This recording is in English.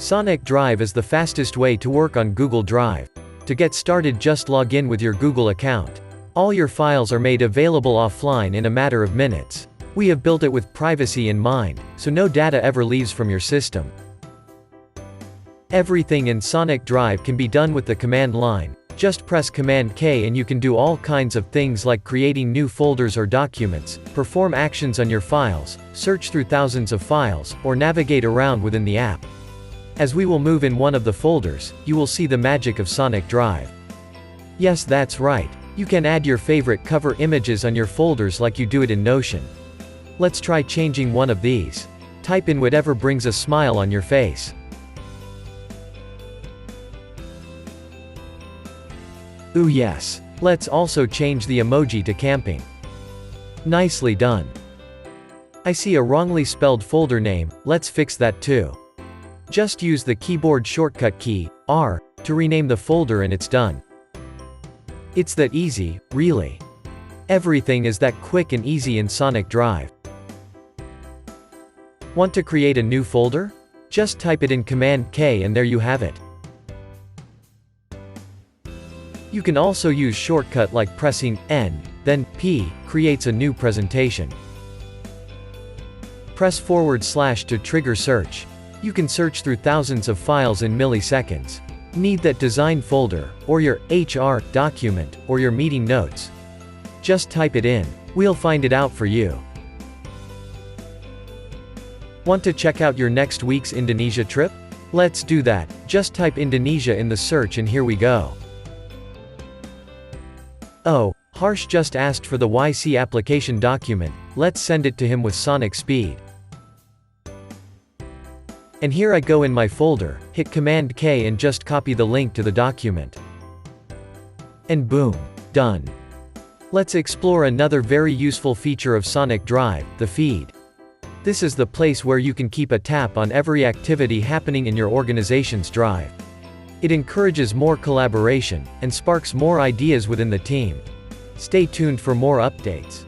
Sonicdrive is the fastest way to work on Google Drive. To get started, just log in with your Google account. All your files are made available offline in a matter of minutes. We have built it with privacy in mind, so no data ever leaves from your system. Everything in Sonicdrive can be done with the command line. Just press Command K and you can do all kinds of things like creating new folders or documents, perform actions on your files, search through thousands of files, or navigate around within the app. As we will move in one of the folders, you will see the magic of Sonicdrive. Yes, that's right. You can add your favorite cover images on your folders like you do it in Notion. Let's try changing one of these. Type in whatever brings a smile on your face. Ooh yes. Let's also change the emoji to camping. Nicely done. I see a wrongly spelled folder name, let's fix that too. Just use the keyboard shortcut key, R, to rename the folder and it's done. It's that easy, really. Everything is that quick and easy in Sonicdrive. Want to create a new folder? Just type it in Command K and there you have it. You can also use shortcut like pressing N, then P, creates a new presentation. Press / to trigger search. You can search through thousands of files in milliseconds. Need that design folder, or your HR document, or your meeting notes? Just type it in. We'll find it out for you. Want to check out your next week's Indonesia trip? Let's do that. Just type Indonesia in the search and here we go. Oh, Harsh just asked for the YC application document, let's send it to him with sonic speed. And here I go in my folder, hit Command K and just copy the link to the document. And boom, done. Let's explore another very useful feature of Sonicdrive, the feed. This is the place where you can keep a tap on every activity happening in your organization's drive. It encourages more collaboration, and sparks more ideas within the team. Stay tuned for more updates.